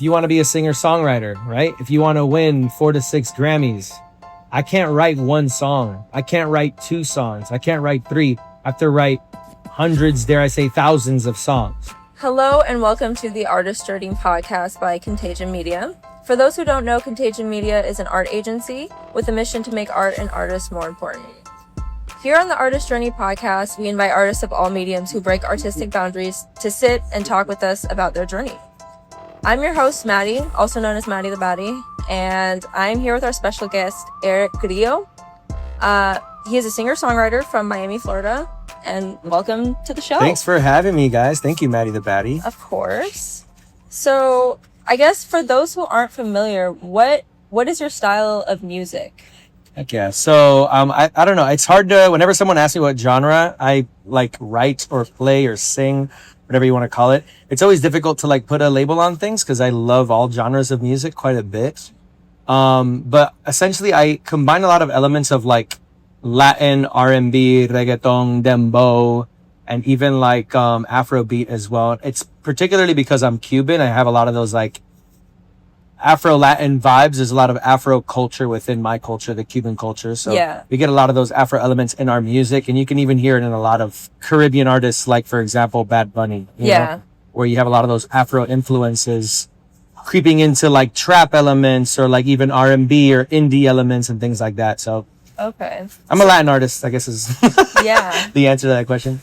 if you want to be a singer-songwriter, right? If you want to win 4 to 6 Grammys, I can't write one song. I can't write 2 songs. I can't write 3. I have to write hundreds, dare I say thousands of songs. Hello and welcome to the Artist Journey podcast by Contagion Media. For those who don't know, Contagion Media is an art agency with a mission to make art and artists more important. Here on the Artist Journey podcast, we invite artists of all mediums who break artistic boundaries to sit and talk with us about their journey. I'm your host, Maddie, also known as Maddie the Baddie, and I'm here with our special guest, Erick Grillo. He is a singer-songwriter from Miami, Florida, and welcome to the show. Thanks for having me, guys. Thank you, Maddie the Baddie. Of course. So, I guess for those who aren't familiar, what is your style of music? Heck yeah. So, I don't know. It's hard to, whenever someone asks me what genre I like write or play or sing, whatever you want to call it, it's always difficult to like put a label on things because I love all genres of music quite a bit. But essentially I combine a lot of elements of like Latin R&B, reggaeton, dembow, and even like Afrobeat as well. It's particularly because I'm Cuban. I have a lot of those like Afro-Latin vibes. There's a lot of Afro culture within my culture, the Cuban culture. So yeah, we get a lot of those Afro elements in our music, and you can even hear it in a lot of Caribbean artists, like for example, Bad Bunny. You know, where you have a lot of those Afro influences creeping into like trap elements or like even R&B or indie elements and things like that. So okay, I'm a Latin artist, I guess is yeah the answer to that question.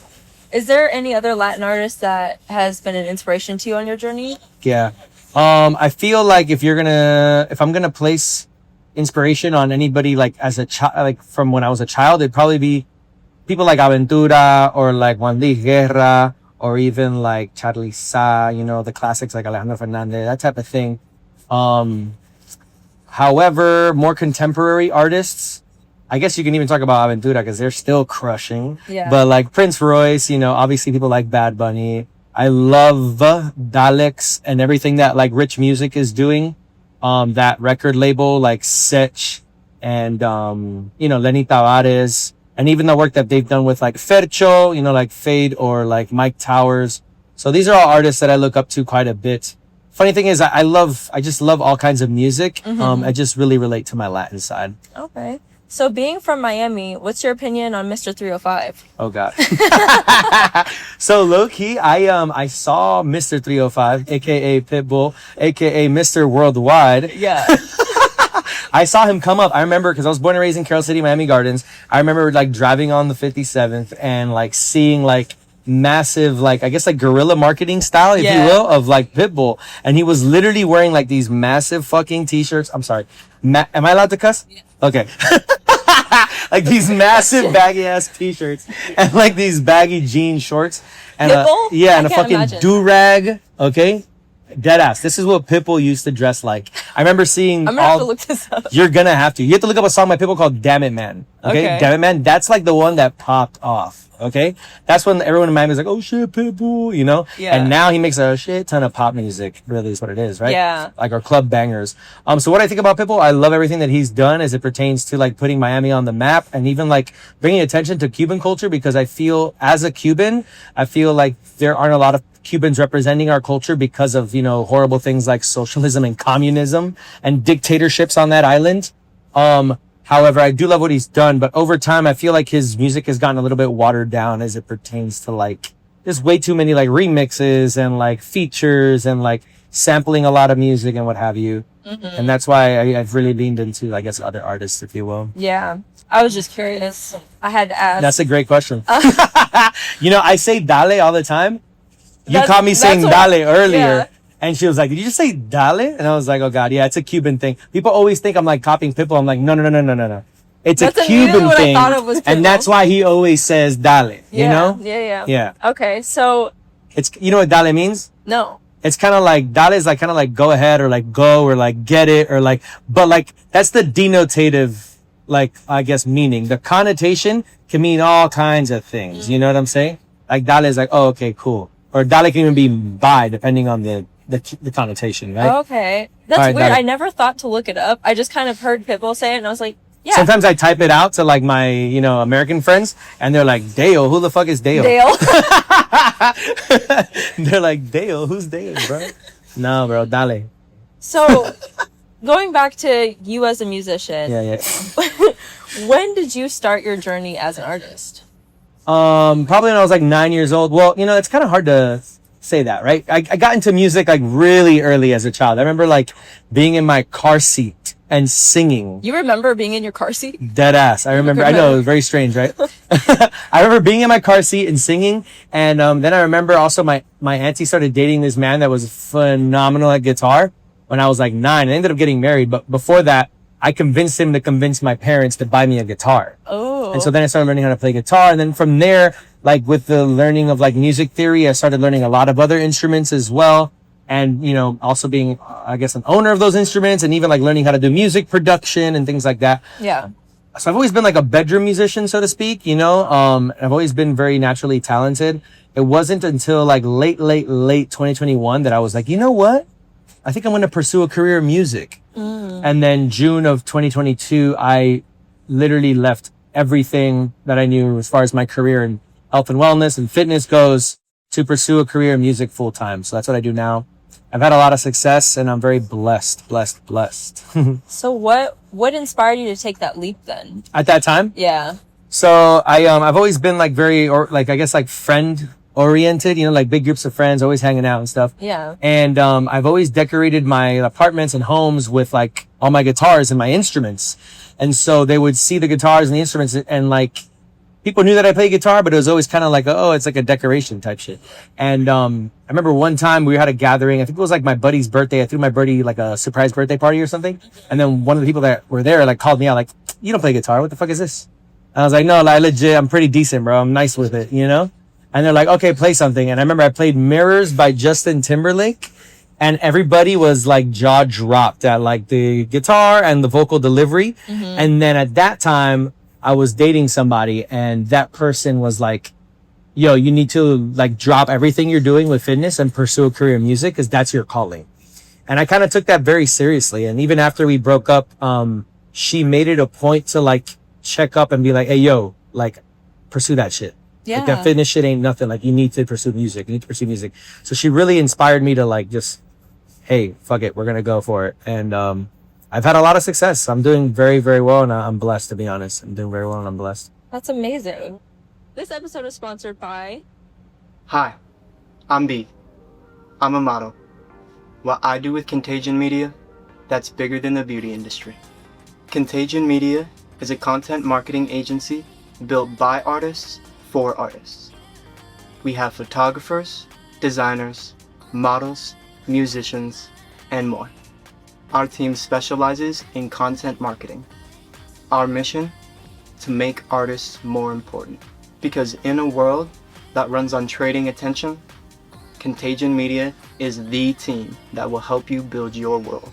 Is there any other Latin artist that has been an inspiration to you on your journey? Yeah. I feel like if I'm gonna place inspiration on anybody like as a child, like from when I was a child, it'd probably be people like Aventura or like Juan Luis Guerra or even like Charly Sa, you know, the classics like Alejandro Fernandez, that type of thing. However, more contemporary artists, I guess you can even talk about Aventura because they're still crushing. Yeah. But like Prince Royce, you know, obviously people like Bad Bunny. I love Dalex and everything that like Rich Music is doing. That record label like Sech and, you know, Lenny Tavares, and even the work that they've done with like Fercho, you know, like Fade or like Mike Towers. So these are all artists that I look up to quite a bit. Funny thing is I just love all kinds of music. Mm-hmm. I just really relate to my Latin side. Okay. So being from Miami, what's your opinion on Mr. 305? Oh God. So low key, I saw Mr. 305, aka Pitbull, aka Mr. Worldwide. Yeah. I saw him come up. I remember because I was born and raised in Carroll City, Miami Gardens. I remember like driving on the 57th and like seeing like massive, like I guess like guerrilla marketing style, if you will, of like Pitbull. And he was literally wearing like these massive fucking t-shirts. I'm sorry. Am I allowed to cuss? Yeah. Okay. Like these massive baggy ass t-shirts and like these baggy jean shorts and and a fucking do-rag. Okay. Dead ass. This is what Pitbull used to dress like. I remember seeing I'm gonna have to look this up. You're gonna have to. You have to look up a song by Pitbull called Damn It Man. Okay? Damn It Man. That's like the one that popped off. Okay? That's when everyone in Miami was like, oh shit, Pitbull, you know? Yeah. And now he makes a shit ton of pop music. Really is what it is, right? Yeah. Like our club bangers. So what I think about Pitbull, I love everything that he's done as it pertains to like putting Miami on the map and even like bringing attention to Cuban culture, because I feel as a Cuban, I feel like there aren't a lot of Cubans representing our culture because of, you know, horrible things like socialism and communism and dictatorships on that island. However, I do love what he's done, but over time, I feel like his music has gotten a little bit watered down as it pertains to like, there's way too many like remixes and like features and like sampling a lot of music and what have you. Mm-hmm. And that's why I've really leaned into, I guess, other artists, if you will. Yeah. I was just curious. I had to ask. That's a great question. You know, I say dale all the time. You caught me saying dale earlier. Yeah. And she was like, did you just say dale? And I was like, oh God, yeah, it's a Cuban thing. People always think I'm like copying Pitbull. I'm like, no. It's a Cuban thing. I thought it was Pitbull. And that's why he always says dale, you know? Yeah. Okay, so. It's, you know what dale means? No. It's kind of like, dale is like kind of like go ahead or like go or like get it or like, but like, that's the denotative, like, I guess meaning. The connotation can mean all kinds of things. Mm-hmm. You know what I'm saying? Like dale is like, oh, okay, cool. Or dale can even be bye, depending on the connotation, right? Okay. That's right, weird. I never thought to look it up. I just kind of heard Pitbull say it and I was like, yeah. Sometimes I type it out to like my, you know, American friends and they're like, Dale, who the fuck is Dale? They're like, Dale, who's Dale, bro? No, bro, dale. So, going back to you as a musician. Yeah. When did you start your journey as an artist? Probably when I was like 9 years old. Well, it's kind of hard to say that, right? I got into music like really early as a child. I remember like being in my car seat and singing. You remember being in your car seat? Dead ass. I remember. I know, it was very strange, right? I remember being in my car seat and singing. And then I remember also my auntie started dating this man that was phenomenal at guitar when I was like 9. I ended up getting married. But before that, I convinced him to convince my parents to buy me a guitar. Oh. And so then I started learning how to play guitar. And then from there, like with the learning of like music theory, I started learning a lot of other instruments as well. And, also being, I guess, an owner of those instruments and even like learning how to do music production and things like that. Yeah. So I've always been like a bedroom musician, so to speak, I've always been very naturally talented. It wasn't until like late 2021 that I was like, you know what? I think I'm going to pursue a career in music. And then June of 2022, I literally left everything that I knew as far as my career in health and wellness and fitness goes to pursue a career in music full time. So that's what I do now. I've had a lot of success and I'm very blessed. So what inspired you to take that leap then? At that time? Yeah. So I've always been like very, friend oriented, like big groups of friends, always hanging out and stuff. Yeah. And, I've always decorated my apartments and homes with like all my guitars and my instruments. And so they would see the guitars and the instruments and like people knew that I played guitar, but it was always kind of like, oh, it's like a decoration type shit. And, I remember one time we had a gathering. I think it was like my buddy's birthday. I threw my buddy like a surprise birthday party or something. And then one of the people that were there like called me out like, you don't play guitar. What the fuck is this? And I was like, no, like legit, I'm pretty decent, bro. I'm nice with it, And they're like, okay, play something. And I remember I played Mirrors by Justin Timberlake. And everybody was like jaw dropped at like the guitar and the vocal delivery. And then at that time, I was dating somebody and that person was like, yo, you need to like drop everything you're doing with fitness and pursue a career in music because that's your calling. And I kind of took that very seriously. And even after we broke up, she made it a point to like check up and be like, hey, yo, like pursue that shit. Yeah. Like that fitness shit ain't nothing. Like you need to pursue music. So she really inspired me to like just, hey, fuck it. We're going to go for it. And, I've had a lot of success. I'm doing very, very well and I'm blessed, to be honest. I'm doing very well and I'm blessed. That's amazing. This episode is sponsored by... Hi, I'm B. I'm a model. What I do with Contagion Media, that's bigger than the beauty industry. Contagion Media is a content marketing agency built by artists for artists. We have photographers, designers, models, musicians, and more. Our team specializes in content marketing. Our mission? To make artists more important. Because in a world that runs on trading attention, Contagion Media is the team that will help you build your world.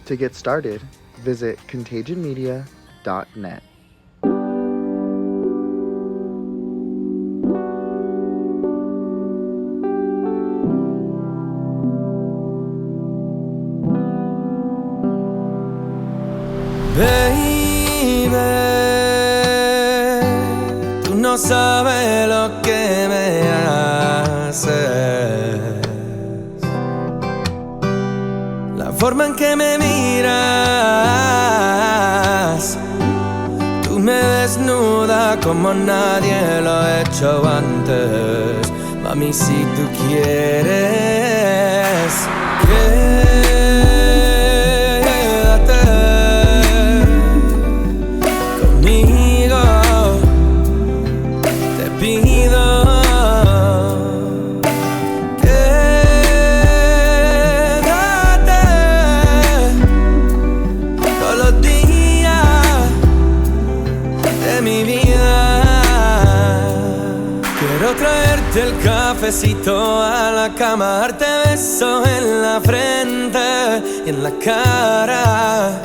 To get started, visit contagionmedia.net. Baby, tú no sabes lo que me haces. La forma en que me miras, tú me desnudas como nadie lo ha hecho antes. Mami, si tú quieres, el cafecito a la cama, darte besos en la frente y en la cara,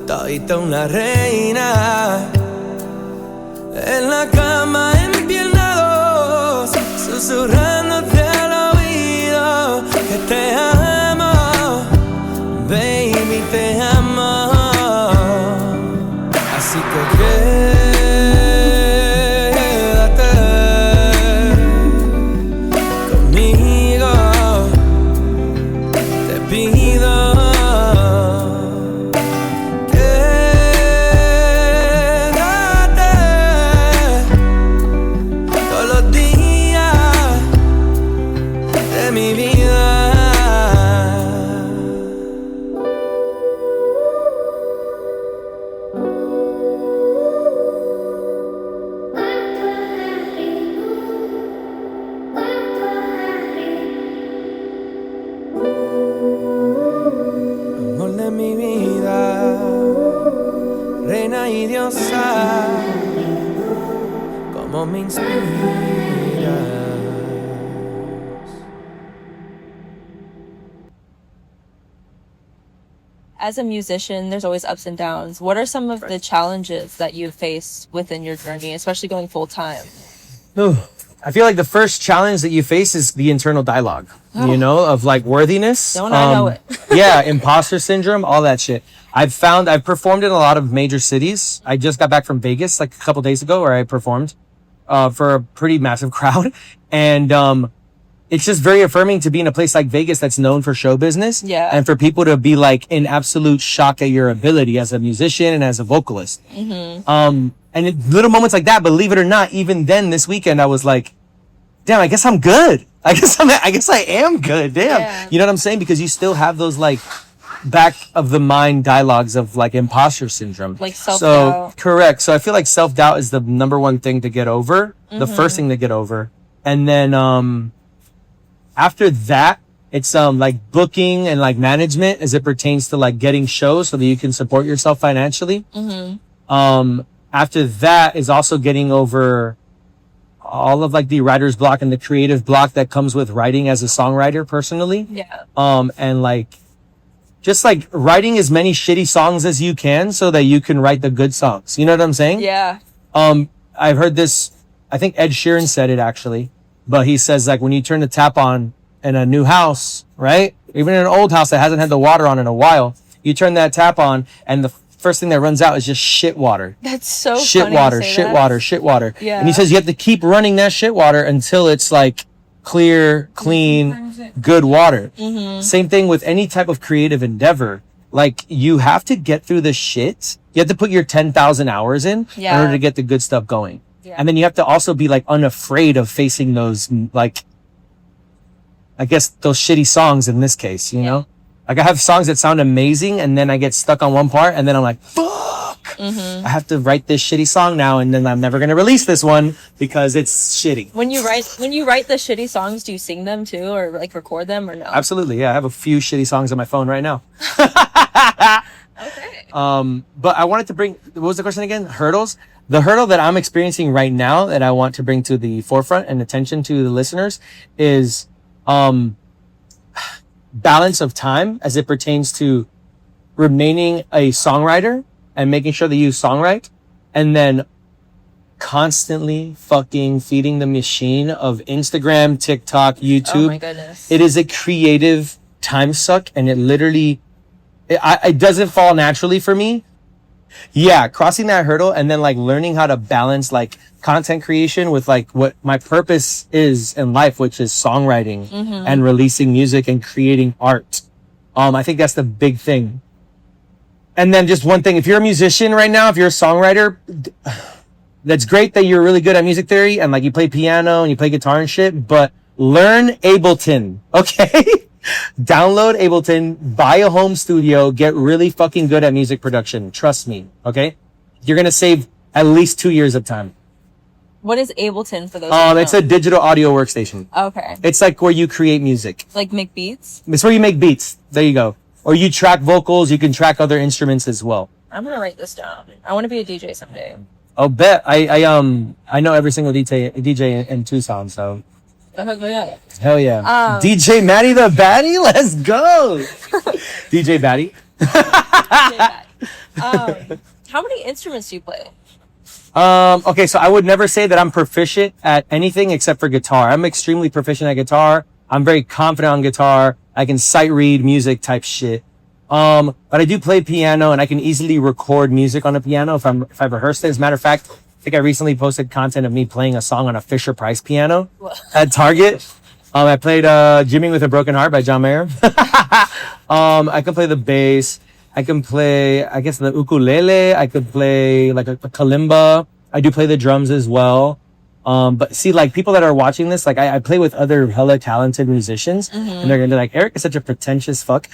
todita una reina. En la cama, en mi pierna dos, susurrándote al oído que te amo, baby, te amo. Así que pido no sabe cómo me inspiras. As a musician, there's always ups and downs. What are some of the challenges that you've faced within your journey, especially going full time? I feel like the first challenge that you face is the internal dialogue, you know, of like worthiness. Don't I know it? Yeah, imposter syndrome, all that shit. I've performed in a lot of major cities. I just got back from Vegas like a couple days ago where I performed for a pretty massive crowd. And it's just very affirming to be in a place like Vegas that's known for show business. Yeah. And for people to be like in absolute shock at your ability as a musician and as a vocalist. And in little moments like that, believe it or not, even then this weekend, I was like, damn, I guess I'm good. I guess I am good. Damn. Yeah. You know what I'm saying? Because you still have those like back of the mind dialogues of like imposter syndrome. Like self-doubt. So correct. So I feel like self-doubt is the number one thing to get over, the first thing to get over. And then, after that, it's like booking and like management as it pertains to like getting shows so that you can support yourself financially. After that is also getting over all of like the writer's block and the creative block that comes with writing as a songwriter personally. Yeah. And like just like writing as many shitty songs as you can so that you can write the good songs. You know what I'm saying? Yeah. I've heard this, I think Ed Sheeran said it actually. But he says, like, when you turn the tap on in a new house, right? Even in an old house that hasn't had the water on in a while, you turn that tap on and the first thing that runs out is just shit water. That's so shit funny water, to say shit that. water, shit water. Yeah. And he says you have to keep running that shit water until it's like clear, clean, good water. Same thing with any type of creative endeavor. Like, you have to get through the shit. You have to put your 10,000 hours in order to get the good stuff going. Yeah. And then you have to also be like unafraid of facing those, like, I guess those shitty songs in this case, you know? Like I have songs that sound amazing and then I get stuck on one part and then I'm like, fuck, I have to write this shitty song now and then I'm never going to release this one because it's shitty. When you write the shitty songs, do you sing them too or like record them or no? Absolutely. Yeah. I have a few shitty songs on my phone right now. Okay. But I wanted to bring, what was the question again? Hurdles. The hurdle that I'm experiencing right now that I want to bring to the forefront and attention to the listeners is, balance of time as it pertains to remaining a songwriter and making sure that you songwrite and then constantly fucking feeding the machine of Instagram, TikTok, YouTube. Oh my goodness. It is a creative time suck and it literally, it doesn't fall naturally for me. Yeah, crossing that hurdle and then like learning how to balance like content creation with like what my purpose is in life, which is songwriting and releasing music and creating art. I think that's the big thing. And then just one thing, if you're a musician right now, if you're a songwriter, that's great that you're really good at music theory and like you play piano and you play guitar and shit, but learn Ableton, okay? Download Ableton, buy a home studio, get really fucking good at music production. Trust me, okay? You're gonna save at least 2 years of time. What is Ableton for those? Who don't It's a know? digital audio workstation. Okay. It's like where you create music. Like make beats? It's where you make beats. There you go. Or you track vocals. You can track other instruments as well. I'm gonna write this down. I want to be a DJ someday. Oh, bet. I know every single DJ in Tucson, so. Yeah. Hell yeah. DJ Maddie the Baddie? Let's go. DJ Baddie. How many instruments do you play? Okay, so I would never say that I'm proficient at anything except for guitar. I'm extremely proficient at guitar. I'm very confident on guitar. I can sight read music type shit. But I do play piano and I can easily record music on a piano if I rehearsed it. As a matter of fact, I think I recently posted content of me playing a song on a Fisher Price piano at Target. I played Jimming with a Broken Heart by John Mayer. I can play the bass. I can play, I guess, the ukulele. I could play like a kalimba. I do play the drums as well. But see, like people that are watching this, like I play with other hella talented musicians and they're gonna be like, Eric is such a pretentious fuck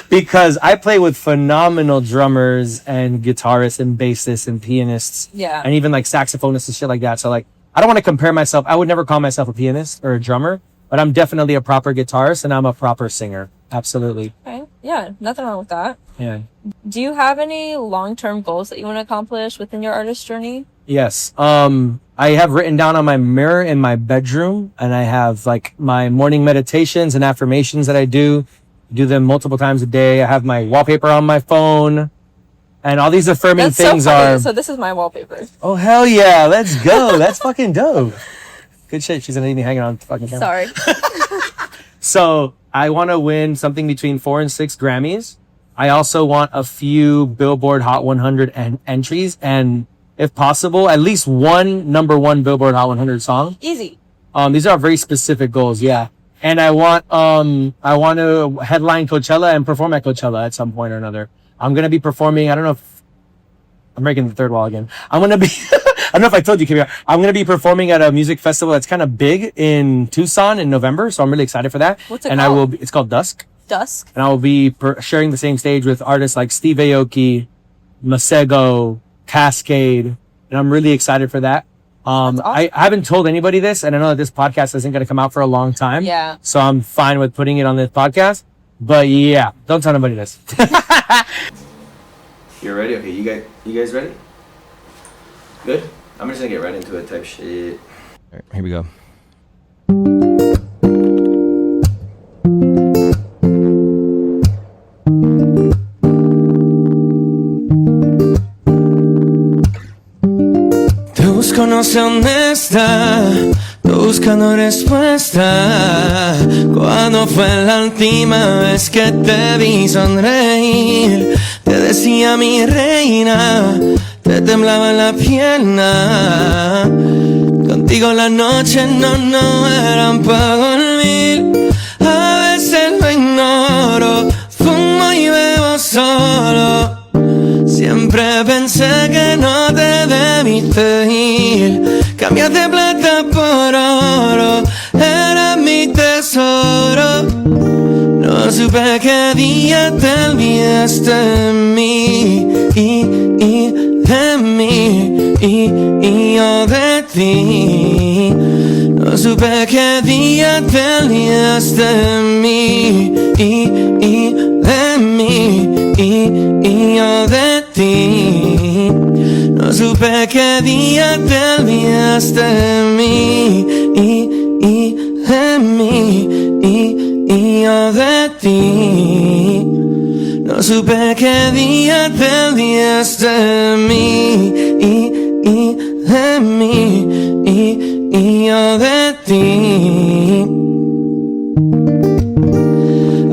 because I play with phenomenal drummers and guitarists and bassists and pianists. Yeah. And even like saxophonists and shit like that. So like, I don't want to compare myself. I would never call myself a pianist or a drummer, but I'm definitely a proper guitarist and I'm a proper singer. Absolutely. Okay. Yeah, nothing wrong with that. Yeah. Do you have any long-term goals that you want to accomplish within your artist journey? Yes. I have written down on my mirror in my bedroom, and I have like my morning meditations and affirmations that I do them multiple times a day. I have my wallpaper on my phone, and all these affirming things so funny. are. So this is my wallpaper. Oh, hell yeah. Let's go. That's fucking dope. Good shit. She's gonna need me hanging on the fucking camera. Sorry. So I want to win something between 4 and 6 Grammys. I also want a few Billboard Hot 100 entries, and if possible, at least one #1 Billboard Hot 100 song. Easy. These are very specific goals, yeah. And I want to headline Coachella and perform at Coachella at some point or another. I'm gonna be performing. I don't know if I'm breaking the third wall again. I'm gonna be. I don't know if I told you, Kibia. I'm gonna be performing at a music festival that's kind of big in Tucson in November, so I'm really excited for that. What's it and called? I will. It's called Dusk. Dusk. And I will be sharing the same stage with artists like Steve Aoki, Masego, Cascade, and I'm really excited for that. Awesome. I haven't told anybody this, and I know that this podcast isn't going to come out for a long time. Yeah. So I'm fine with putting it on this podcast. But yeah, don't tell anybody this. You're ready? Okay, you guys ready? Good? I'm just gonna get right into it type shit. Alright, here we go. Te busco, no sé dónde está. Estoy buscando respuesta. ¿Cuándo fue la última vez que te vi sonreír? Te decía mi reina, te temblaba la pierna. Contigo las noches no eran para dormir. A veces lo ignoro, fumo y bebo solo. Siempre pensé que no te debiste ir. Cambiaste plata por oro, eras mi tesoro. No supe qué día te olvidaste de mí de mí y yo de ti. No supe qué día te olvidaste de mí de mí y yo de ti. No supe qué día te olvidaste de mí de mí y yo de ti. No supe qué día te olvidaste de mí de mí y yo de ti.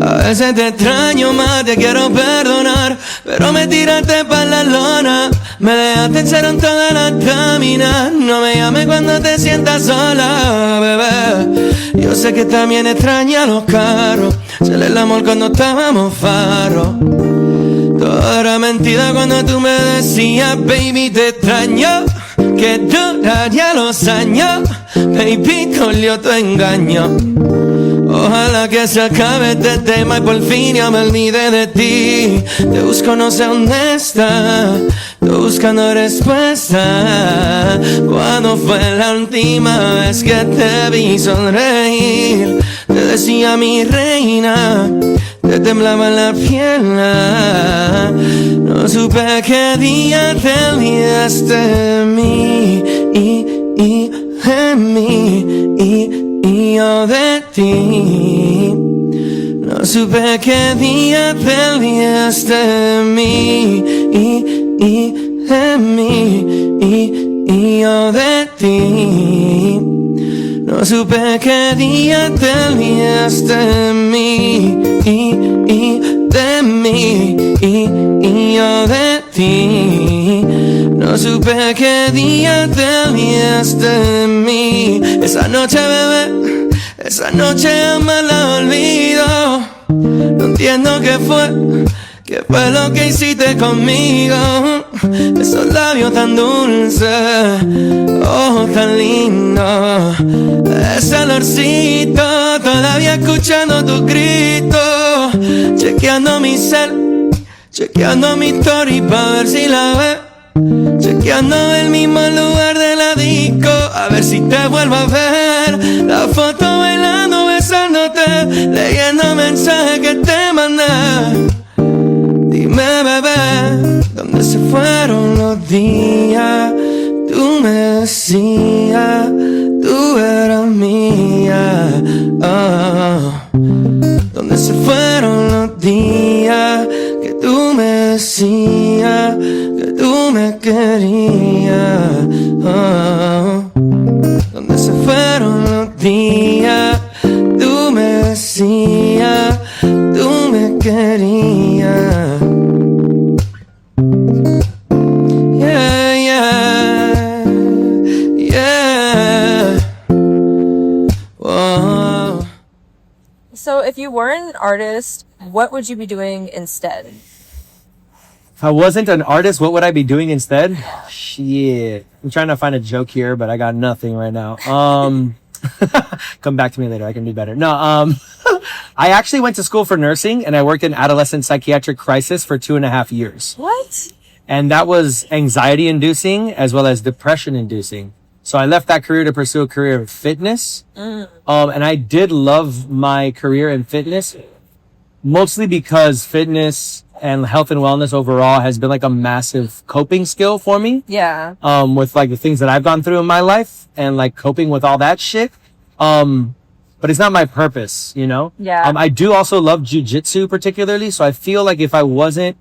A veces te extraño más, te quiero perdonar, pero me tiraste pa' la lona. Me dejaste en cero en todas las caminas. No me llames cuando te sientas sola, bebé. Yo sé que también extraña los carros, hacer el amor cuando estábamos farros. Todo era mentira cuando tú me decías, baby, te extraño. Que duraría los años, baby, colió tu engaño. Ojalá que se acabe este tema y por fin ya me olvide de ti. Te busco, no sé dónde está, estoy buscando respuesta. ¿Cuándo fue la última vez que te vi sonreír? Te decía mi reina, te temblaba la pierna. No supe qué día te olvidaste de mí de mí y yo de ti. No supe qué día te olvidaste de mí de mí y yo de ti. No supe qué día te olvidaste de mí de mí y yo de ti. No supe qué día te olvidaste de mí. Esa noche, bebé, esa noche jamás la olvido. No entiendo qué fue lo que hiciste conmigo. Esos labios tan dulces, ojos tan lindos, ese olorcito, todavía escuchando tu grito. Chequeando mi cel, chequeando mi story pa' ver si la ves. Chequeando el mismo lugar de la disco, a ver si te vuelvo a ver. La foto bailando, besándote, leyendo mensajes que te mandé. bebé, ¿dónde se fueron los días? Tú me decías, tú eras mía. Oh. ¿Dónde se fueron los días que tú me decías que tú me querías? Oh. ¿Dónde se fueron los días? Tú me decías, tú me querías. Yeah, yeah, yeah. Whoa. So if you weren't an artist, what would you be doing instead? If I wasn't an artist, what would I be doing instead? Shit. I'm trying to find a joke here, but I got nothing right now. Come back to me later. I can do better. No, I actually went to school for nursing and I worked in adolescent psychiatric crisis for 2.5 years. What? And that was anxiety inducing as well as depression inducing. So I left that career to pursue a career in fitness. And I did love my career in fitness, mostly because fitness and health and wellness overall has been like a massive coping skill for me. Yeah. With like the things that I've gone through in my life and like coping with all that shit. But it's not my purpose, you know? Yeah. I do also love jujitsu particularly. So I feel like if I wasn't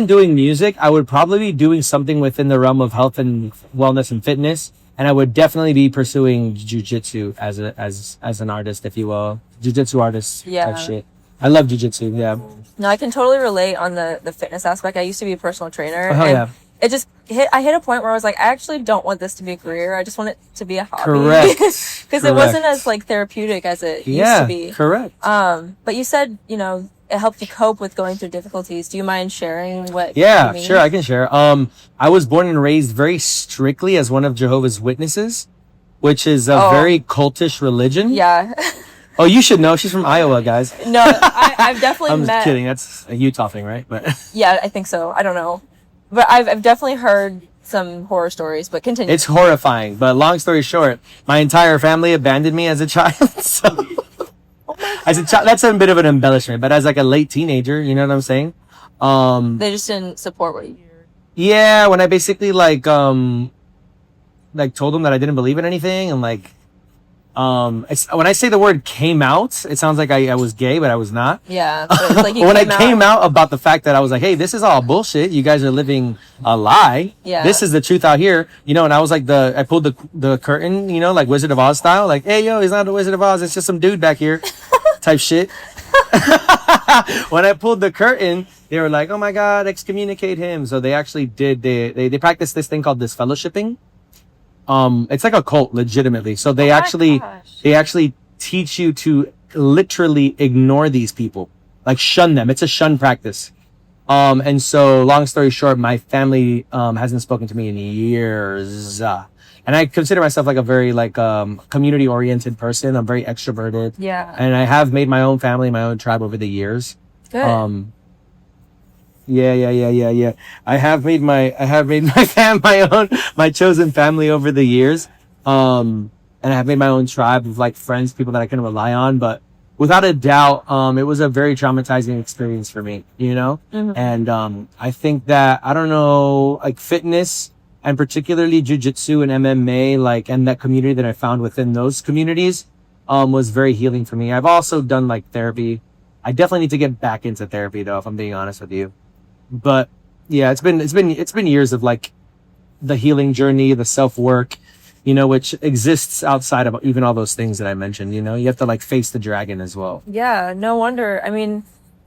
doing music, I would probably be doing something within the realm of health and wellness and fitness. And I would definitely be pursuing jujitsu as an artist, if you will. Jujitsu artist type shit. I love jujitsu, yeah. No, I can totally relate on the fitness aspect. I used to be a personal trainer. Oh, hell and yeah. It just I hit a point where I was like, I actually don't want this to be a career. I just want it to be a hobby. Correct. Because it wasn't as like therapeutic as it used to be. Correct. But you said, you know, it helped you cope with going through difficulties. Do you mind sharing what Yeah, you mean? sure, I can share. I was born and raised very strictly as one of Jehovah's Witnesses, which is a very cultish religion. Yeah. Oh, you should know. She's from Iowa, guys. No, I've definitely I'm met. just kidding. That's a Utah thing, right? But Yeah, I think so. I don't know. But I've definitely heard some horror stories, but continue. it's horrifying. But long story short, my entire family abandoned me as a child. So as a child, that's a bit of an embellishment. But as like a late teenager, you know what I'm saying? They just didn't support what you Yeah, when I basically like told them that I didn't believe in anything and like when I say the word came out, it sounds like I was gay, but I was not. Yeah. But it's like you When I came out about the fact that I was like, hey, this is all bullshit. You guys are living a lie. Yeah. This is the truth out here. You know, and I was like I pulled the curtain, you know, like Wizard of Oz style. Like, hey, yo, he's not the Wizard of Oz. It's just some dude back here type shit. When I pulled the curtain, they were like, oh my God, excommunicate him. So they actually did, they practiced this thing called disfellowshipping. It's like a cult, legitimately. So they actually teach you to literally ignore these people, like shun them. It's a shun practice. And so long story short, my family, hasn't spoken to me in years. And I consider myself like a very community oriented person. I'm very extroverted. Yeah. And I have made my own family, my own tribe over the years. Good. Yeah. I have made my chosen family over the years. And I have made my own tribe of like friends, people that I can rely on. But without a doubt, it was a very traumatizing experience for me, you know? Mm-hmm. And, I think that, I don't know, like fitness and particularly jujitsu and MMA, and that community that I found within those communities, was very healing for me. I've also done like therapy. I definitely need to get back into therapy though, if I'm being honest with you. But yeah, it's been years of like the healing journey, the self-work, you know, which exists outside of even all those things that I mentioned, you know, you have to like face the dragon as well. Yeah, no wonder. I mean,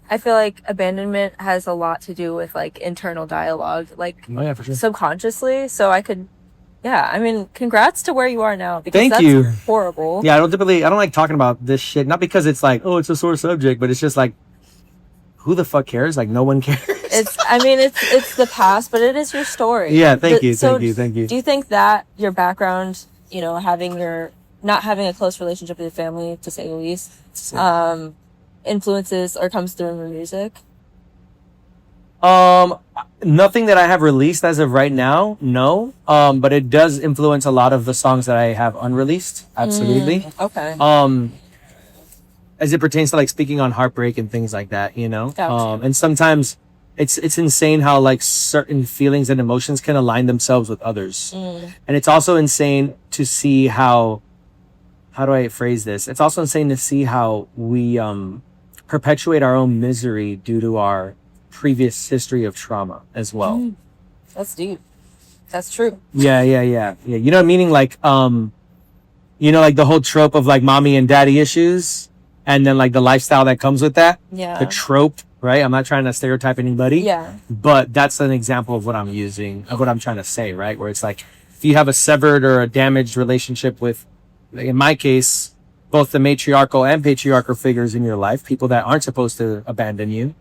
I feel like abandonment has a lot to do with like internal dialogue, like Oh yeah, for sure. subconsciously. So I mean, congrats to where you are now. Because Thank that's you. horrible. Yeah, I don't like talking about this shit, not because it's like, oh, it's a sore subject, but it's just like, who the fuck cares? Like, no one cares. It's the past, but it is your story. Yeah, thank you. Do you think that your background, you know, not having a close relationship with your family, to say the least, influences or comes through in your music? Nothing that I have released as of right now, no. But it does influence a lot of the songs that I have unreleased. Absolutely. Okay. As it pertains to like speaking on heartbreak and things like that, you know? Gotcha. And sometimes it's insane how like certain feelings and emotions can align themselves with others. And it's also insane to see how do I phrase this? It's also insane to see how we perpetuate our own misery due to our previous history of trauma as well. That's deep. That's true. Yeah. You know, meaning like you know, like the whole trope of like mommy and daddy issues, and then like the lifestyle that comes with that. Yeah. The trope, right? I'm not trying to stereotype anybody. Yeah. But that's an example of what I'm using, of what I'm trying to say, right? Where it's like, if you have a severed or a damaged relationship with, like in my case, both the matriarchal and patriarchal figures in your life, people that aren't supposed to abandon you,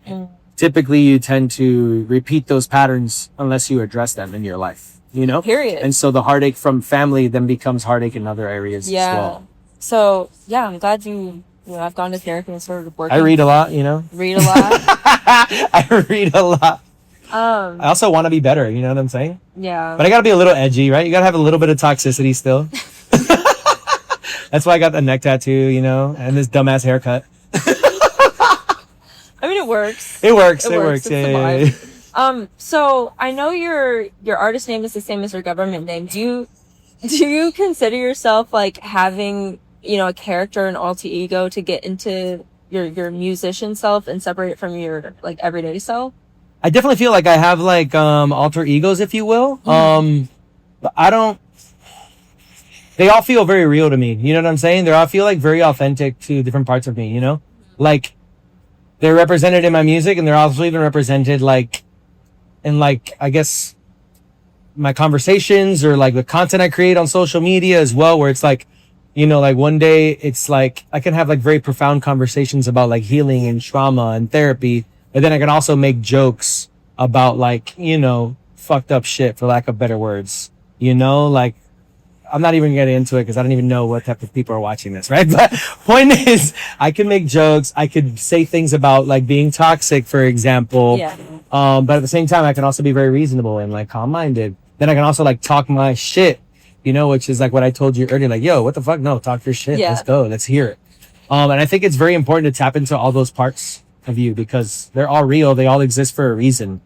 typically you tend to repeat those patterns unless you address them in your life, you know? Period. And so the heartache from family then becomes heartache in other areas as well. So, yeah, I'm glad you know, I've gone to therapy and started working. I read a lot, you know? Read a lot. I read a lot. I also want to be better, you know what I'm saying? Yeah. But I gotta be a little edgy, right? You gotta have a little bit of toxicity still. That's why I got the neck tattoo, you know, and this dumbass haircut. I mean, it works. It works. Yeah. So I know your artist name is the same as your government name. Do you consider yourself like having, you know, a character, an alter ego to get into your musician self and separate it from your like everyday self? I definitely feel like I have like alter egos, if you will. But I don't. They all feel very real to me. You know what I'm saying? They all feel like very authentic to different parts of me. You know, like they're represented in my music, and they're also even represented like in like, I guess, my conversations or like the content I create on social media as well, where it's like, you know, like one day it's like I can have like very profound conversations about like healing and trauma and therapy, but then I can also make jokes about like, you know, fucked up shit, for lack of better words. You know, like I'm not even getting into it because I don't even know what type of people are watching this, right? But point is, I can make jokes. I could say things about like being toxic, for example. Yeah. But at the same time, I can also be very reasonable and like calm-minded. Then I can also like talk my shit, you know, which is like what I told you earlier. Like, yo, what the fuck? No, talk your shit. Yeah. Let's go. Let's hear it. And I think it's very important to tap into all those parts of you because they're all real. They all exist for a reason.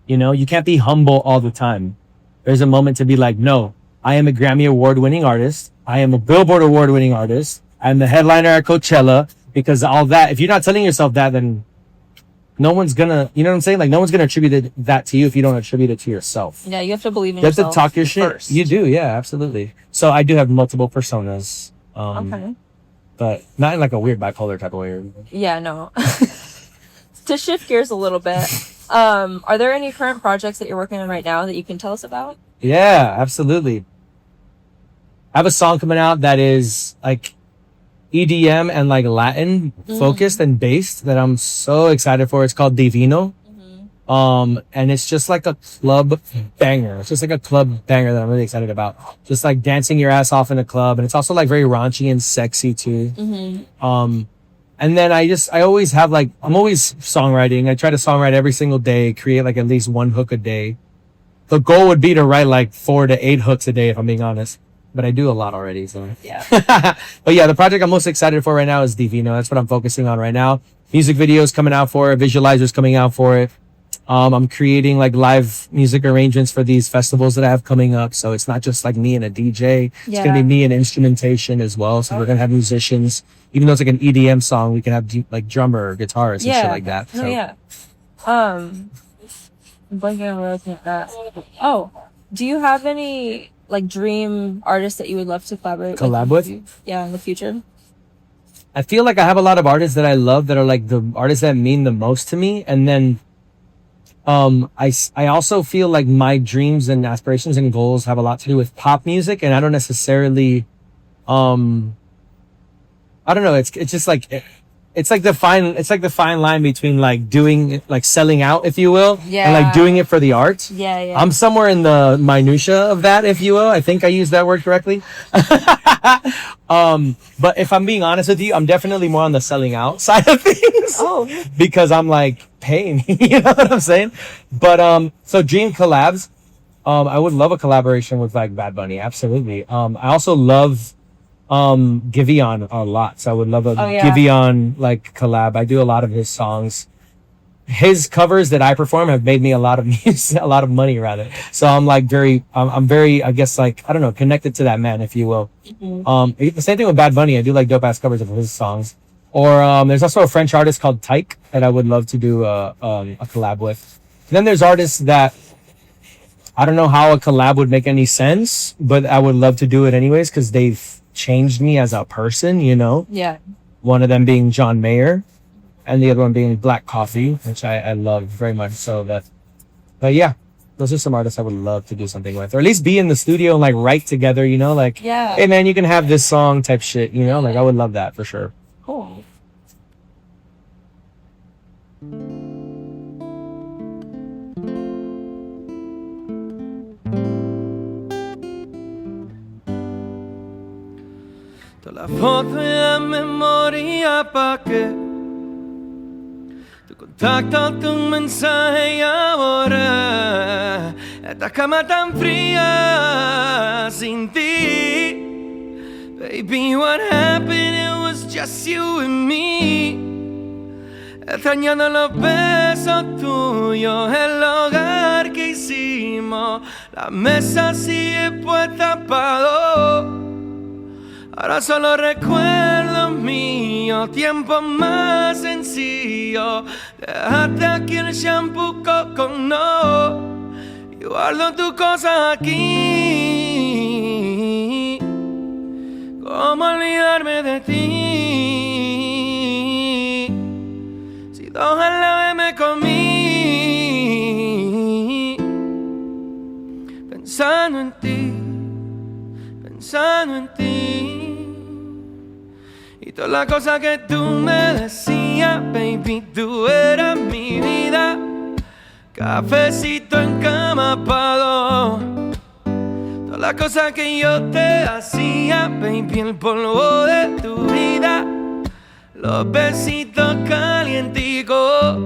You know, you can't be humble all the time. There's a moment to be like, no, I am a Grammy award-winning artist. I am a Billboard award-winning artist. I'm the headliner at Coachella, because all that, if you're not telling yourself that, then no one's gonna, you know what I'm saying? Like, no one's gonna attribute that to you if you don't attribute it to yourself. Yeah, you have to believe in yourself. You yourself. have to talk your shit. First. You do, yeah, absolutely. So I do have multiple personas. Okay. But not in like a weird bipolar type of way. Yeah, no. To shift gears a little bit, are there any current projects that you're working on right now that you can tell us about? Yeah, absolutely. I have a song coming out that is like EDM and like Latin focused and based that I'm so excited for. It's called Divino. And it's just like a club banger. It's just like a club banger that I'm really excited about. Just like dancing your ass off in a club. And it's also like very raunchy and sexy too. And then I always have like, I'm always songwriting. I try to songwrite every single day, create like at least one hook a day. The goal would be to write like 4 to 8 hooks a day, if I'm being honest. But I do a lot already, so. Yeah. But yeah, the project I'm most excited for right now is Divino. That's what I'm focusing on right now. Music videos coming out for it, visualizers coming out for it. I'm creating like live music arrangements for these festivals that I have coming up. So it's not just like me and a DJ. It's going to be me and instrumentation as well. So we're going to have musicians. Even though it's like an EDM song, we can have like drummer, guitarists, and shit like that. So. Oh, yeah. I'm blanking on what I was thinking that. Oh, do you have any like dream artists that you would love to collaborate with? Yeah, in the future. I feel like I have a lot of artists that I love that are like the artists that mean the most to me. And then I also feel like my dreams and aspirations and goals have a lot to do with pop music, and I don't necessarily I don't know, it's just like it's like the fine line between like doing like selling out, if you will, and like doing it for the art. Yeah. I'm somewhere in the minutia of that, if you will. I think I used that word correctly. But if I'm being honest with you, I'm definitely more on the selling out side of things. Oh. Because I'm like, pay me, you know what I'm saying? But so dream collabs. I would love a collaboration with like Bad Bunny, absolutely. I also love Giveon a lot, so I would love a Giveon like collab. I do a lot of his songs. his covers that I perform have made me a lot of music, a lot of money rather. So I'm like I'm very, I guess, like, I don't know, connected to that man, if you will. The same thing with Bad Bunny. I do like dope ass covers of his songs. Or there's also a French artist called Tyke that I would love to do a collab with. And then there's artists that I don't know how a collab would make any sense, but I would love to do it anyways because they've changed me as a person, you know? Yeah. One of them being John Mayer and the other one being Black Coffee, which I love very much. So but yeah, those are some artists I would love to do something with, or at least be in the studio and like write together, you know, like, Yeah. hey man, you can have this song type shit, you know, like I would love that for sure. Cool. Toda la foto y la memoria pa' que tu contacto, tu mensaje y ahora esta cama tan fría sin ti. Baby, what happened? It was just you and me. Extrañando los besos tuyos, el hogar que hicimos. La mesa sigue puesta pa' dos. Ahora solo recuerdos míos, tiempo más sencillo. Dejaste aquí el shampoo con no. Y guardo tus cosas aquí. ¿Cómo olvidarme de ti? Si dos a la vez me comí. Pensando en ti, pensando en ti. Y todas las cosas que tú me decías, baby, tú eras mi vida. Cafecito en cama pa' dos. Todas las cosas que yo te hacía, baby, el polvo de tu vida. Los besitos calienticos.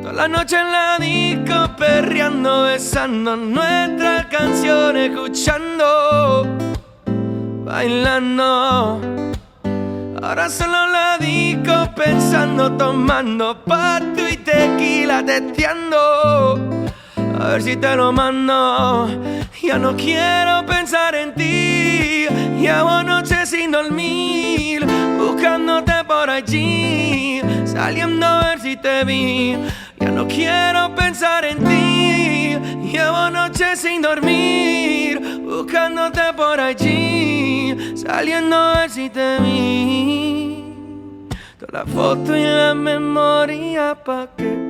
Toda la noche en la disco, perreando, besando nuestras canciones, escuchando, bailando. Ahora solo la disco, pensando, tomando pato y tequila, testeando. A ver si te lo mando. Ya no quiero pensar en ti. Llevo noches sin dormir, buscándote por allí, saliendo a ver si te vi. Ya no quiero pensar en ti. Llevo noches sin dormir, buscándote por allí, saliendo a ver si te vi. Toda la foto y la memoria pa' que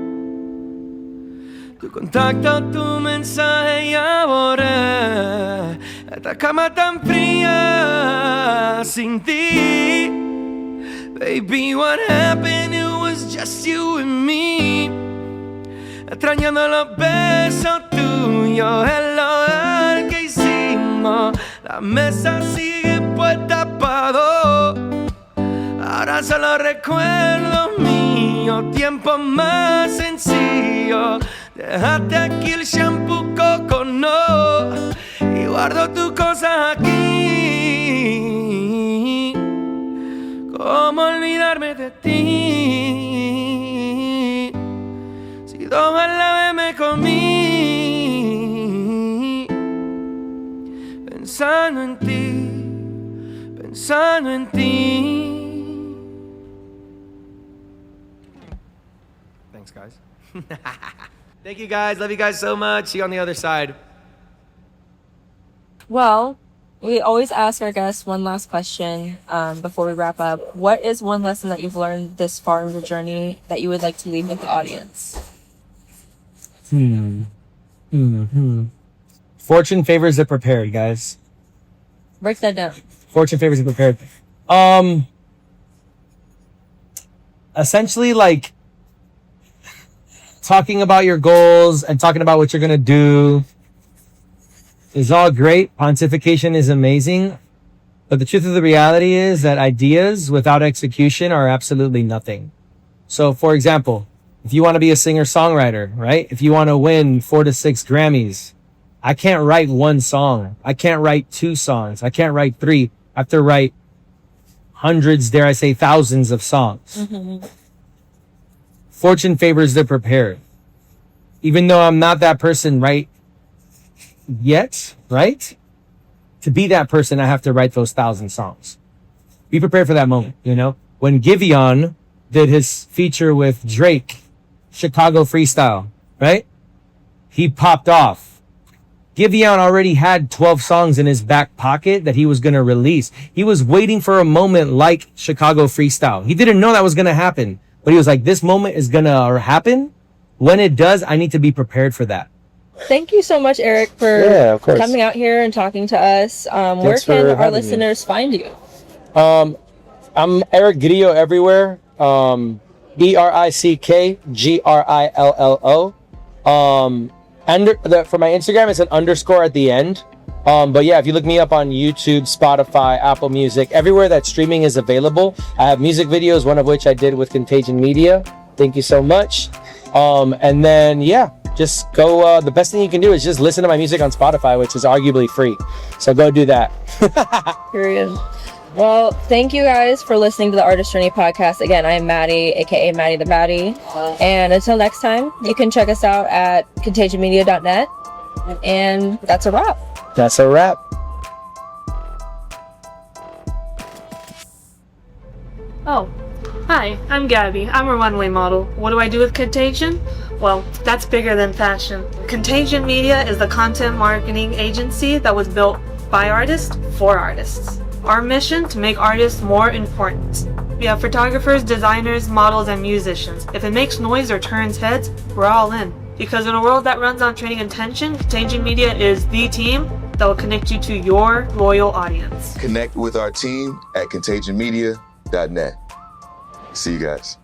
tu contacto, tu mensaje y ahora esta cama tan fría sin ti. Baby, what happened? It was just you and me. Extrañando los besos tuyos, el hogar que hicimos. La mesa sigue puesta pa' dos. Ahora solo recuerdos míos, tiempo más sencillo. Dejaste aquí el shampoo con no. Y guardo tus cosas aquí. ¿Cómo olvidarme de ti? Si dos a la vez me comí. Pensando en ti, pensando en ti. Thanks, guys. Thank you, guys. Love you guys so much. See you on the other side. Well, we always ask our guests one last question before we wrap up. What is one lesson that you've learned this far in your journey that you would like to leave with the audience? Fortune favors the prepared, guys. Break that down. Fortune favors the prepared. Essentially, like, talking about your goals and talking about what you're gonna do is all great. Pontification is amazing. But the truth of the reality is that ideas without execution are absolutely nothing. So, for example, if you want to be a singer-songwriter, right? If you want to win 4 to 6 Grammys, I can't write one song. I can't write 2 songs. I can't write 3. I have to write hundreds, dare I say thousands of songs. fortune favors the prepared. Even though I'm not that person right yet, right? To be that person, I have to write those 1,000 songs. Be prepared for that moment, you know? When Giveon did his feature with Drake, Chicago Freestyle, right? He popped off. Giveon already had 12 songs in his back pocket that he was going to release. He was waiting for a moment like Chicago Freestyle. He didn't know that was going to happen, but he was like, this moment is going to happen. When it does, I need to be prepared for that. Thank you so much, Eric, for coming out here and talking to us. Where can our listeners find you? I'm Erick Grillo everywhere. ERICKGRILLO. For my Instagram, it's an underscore at the end. But yeah, if you look me up on YouTube, Spotify, Apple Music, everywhere that streaming is available, I have music videos, one of which I did with Contagion Media. Thank you so much. And then, yeah, just go, the best thing you can do is just listen to my music on Spotify, which is arguably free. So go do that. Period. Well, thank you guys for listening to the Artist Journey podcast. Again, I'm Maddie, aka Maddie the Baddie. And until next time, you can check us out at contagionmedia.net. And that's a wrap. That's a wrap. Oh, hi, I'm Gabby. I'm a runway model. What do I do with Contagion? Well, that's bigger than fashion. Contagion Media is the content marketing agency that was built by artists for artists. Our mission to make artists more important. We have photographers, designers, models, and musicians. If it makes noise or turns heads, we're all in. Because in a world that runs on trading attention, Contagion Media is the team that will connect you to your loyal audience. Connect with our team at contagionmedia.net. See you guys.